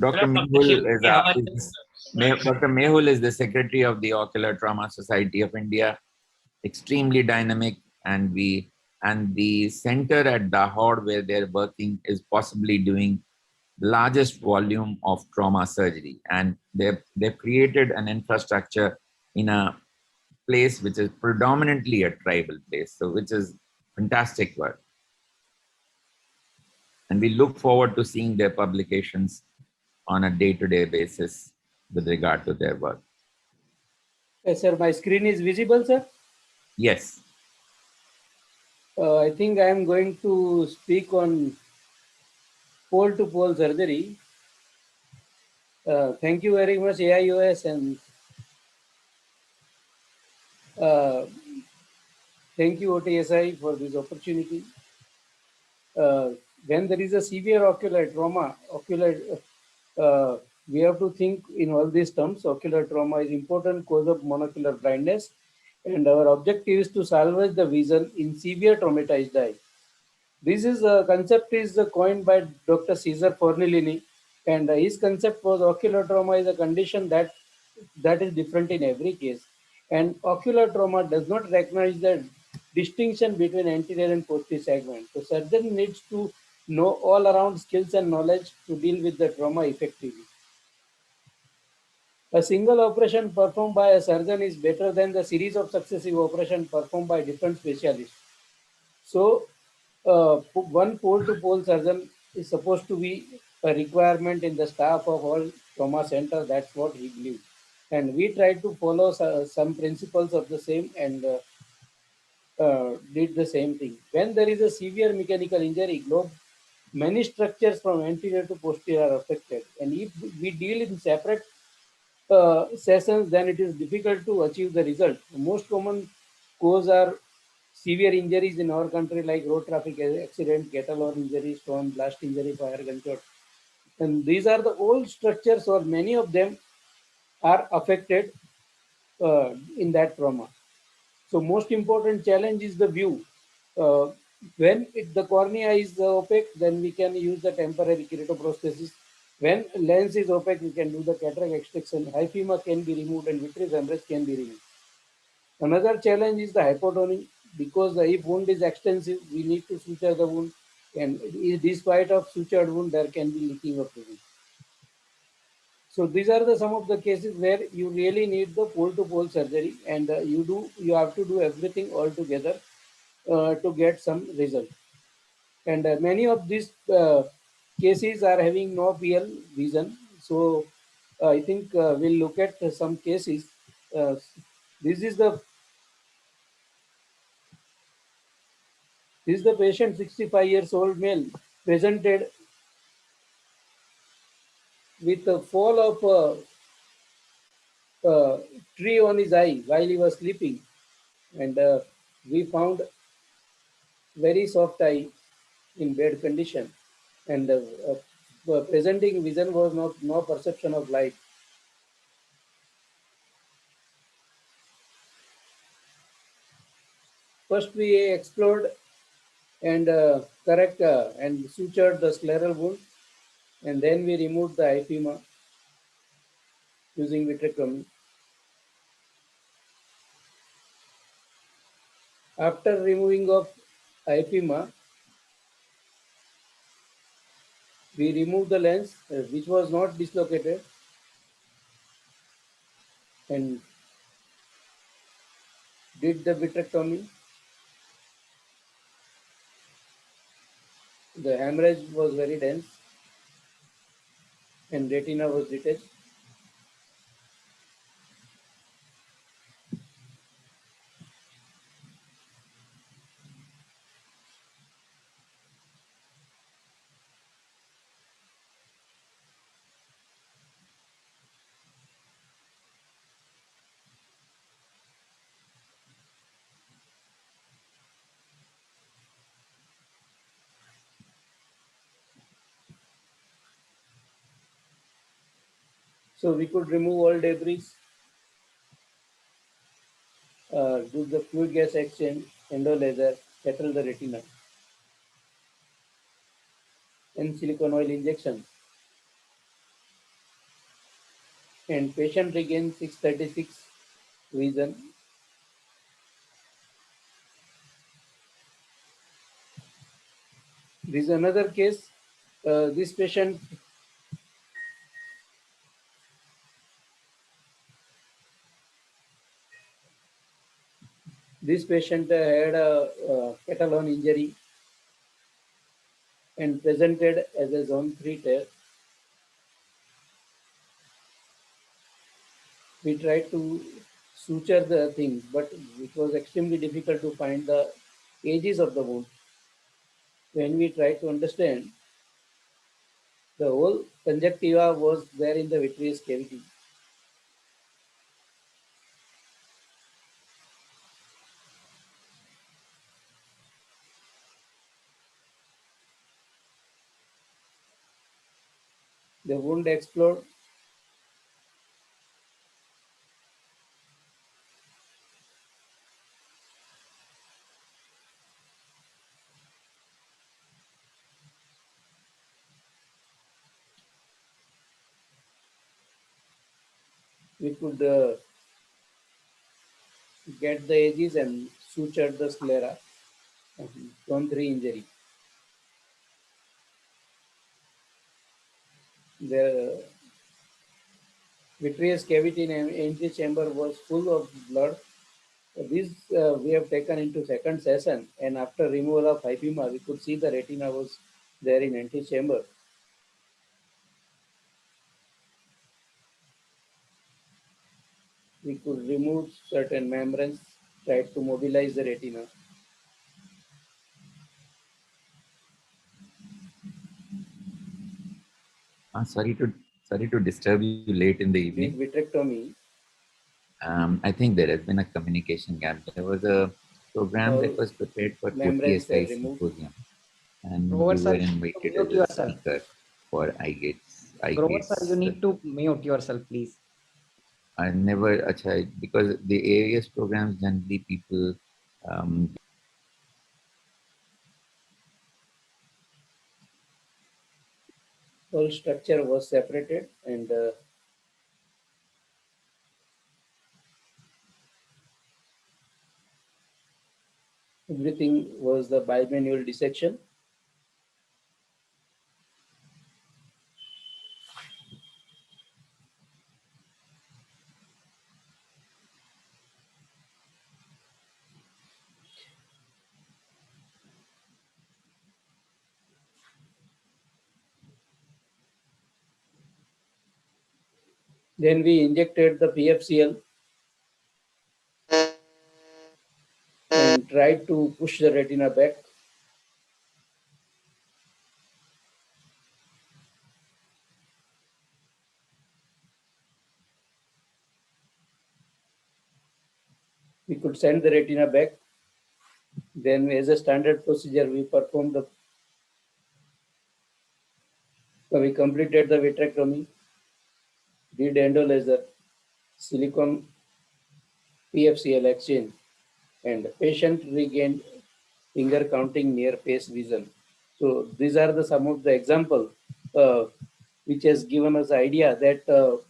Dr. Hello, Dr. Mehul Shiv. How are you? Dr. Mehul is the secretary of the Ocular Trauma Society of India. Extremely dynamic, and the center at Dahod where they're working is possibly doing largest volume of trauma surgery, and they've created an infrastructure in a place which is predominantly a tribal place, so which is fantastic work. And we look forward to seeing their publications on a day-to-day basis with regard to their work. Yes, sir. My screen is visible, sir. Yes. I think I am going to speak on pole-to-pole surgery. Thank you very much, AIOS, and uh, thank you, OTSI, for this opportunity. When there is a severe ocular trauma, we have to think in all these terms. Ocular trauma is important cause of monocular blindness, and our objective is to salvage the vision in severe traumatized eye. This is a concept is coined by Dr. Cesar Fornellini, and his concept was ocular trauma is a condition that is different in every case, and ocular trauma does not recognize the distinction between anterior and posterior segment. So surgeon needs to know all around skills and knowledge to deal with the trauma effectively. A single operation performed by a surgeon is better than the series of successive operations performed by different specialists. So, one pole-to-pole surgeon is supposed to be a requirement in the staff of all trauma center. That's what he believes, and we try to follow some principles of the same and did the same thing. When there is a severe mechanical injury, many structures from anterior to posterior are affected, and if we deal in separate sessions, then it is difficult to achieve the result. The most common cause are severe injuries in our country like road traffic accident, cattle or injury, storm, blast injury, fire, gunshot. And these are the old structures or many of them are affected in that trauma. So most important challenge is the view. Uh, the cornea is opaque, then we can use the temporary keratoprosthesis. When lens is opaque, we can do the cataract extraction. Hyphema can be removed and vitreous hemorrhage can be removed. Another challenge is the hypotony because if wound is extensive, we need to suture the wound, and despite of sutured wound, there can be leaking of the wound. So these are the some of the cases where you really need the pole-to-pole surgery, and you have to do everything all together to get some result. And many of these cases are having no PL vision. So I think we'll look at some cases. Uh, this is the patient, 65 years old male, presented with a fall of tree on his eye while he was sleeping, and we found very soft eye in bad condition, and presenting vision was not no perception of light. First, we explored and correct and sutured the scleral wound, and then we removed the hyphema using vitrectomy. After removing of hyphema, we removed the lens, which was not dislocated, and did the vitrectomy. The hemorrhage was very dense, and retina was detached. So we could remove all debris, do the fluid gas exchange, endo laser, settle the retina, and silicone oil injection. and patient regained 636 vision. This is another case. This patient had a Catalan injury and presented as a zone 3 tear. We tried to suture the things, but it was extremely difficult to find the edges of the wound. When we tried to understand, the whole conjunctiva was there in the vitreous cavity. The wound explored. We could get the edges and suture the sclera. Zone 3 injury. The vitreous cavity in antechamber was full of blood. This we have taken into second session, and after removal of hypema, we could see the retina was there in antechamber. We could remove certain membranes, tried to mobilize the retina. Sorry to disturb you late in the Did evening. vitrectomy. I think there has been a communication gap. There was a program All that was prepared for membranes were 2PSI removed. symposium, and Grover you sir, were you need invited to mute as a yourself. speaker for Grover sir, you iGates. need to mute yourself, please. I never, because the AAS programs generally people um, Whole structure was separated, and everything was the bimanual dissection. Then we injected the PFCL and tried to push the retina back. We could send the retina back. Then, as a standard procedure, we completed the vitrectomy, did endolaser, silicone PFCL exchange, and patient regained finger counting near face vision. So these are the some of the example which has given us idea that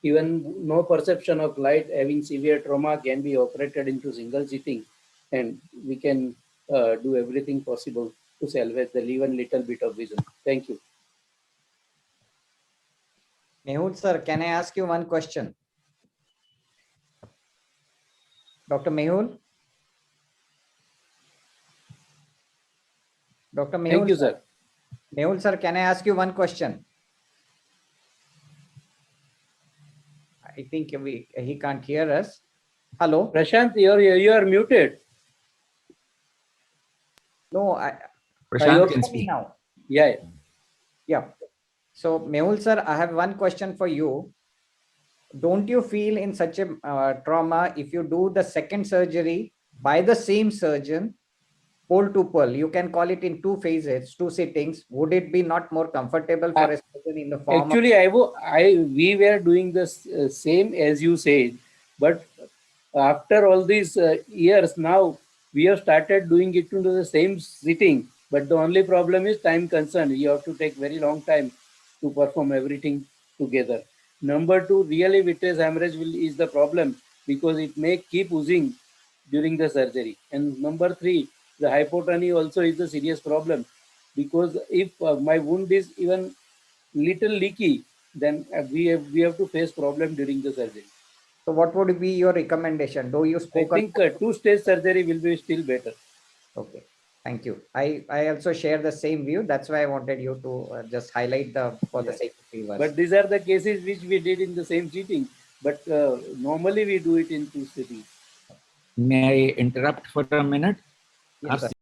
even no perception of light having severe trauma can be operated into single sitting, and we can do everything possible to salvage the even little bit of vision. Thank you. Mehul sir, can I ask you one question? Dr. Mehul? Dr. Mehul, Thank you, sir. Mehul sir, can I ask you one question? I think he can't hear us. Hello? Prashant, you are muted. No, Prashant can hear me speak. now. Yeah. Yeah. So, Mehul sir, I have one question for you. Don't you feel in such a trauma, if you do the second surgery by the same surgeon, pole to pole, you can call it in two phases, two sittings, would it be not more comfortable for a surgeon in the form Actually, we were doing the same as you said, but after all these years, now we have started doing it into the same sitting. But the only problem is time concern. You have to take very long time to perform everything together. Number two, really vitreous hemorrhage is the problem because it may keep oozing during the surgery. And number three, the hypotony also is a serious problem because if my wound is even little leaky, then we have to face problem during the surgery. So what would be your recommendation? Though you I spoke think two-stage surgery will be still better. Okay, thank you. I also share the same view. That's why I wanted you to just highlight for the Yeah. sake of viewers. But these are the cases which we did in the same sitting. But normally we do it in two sittings. May I interrupt for a minute? Yes, sir.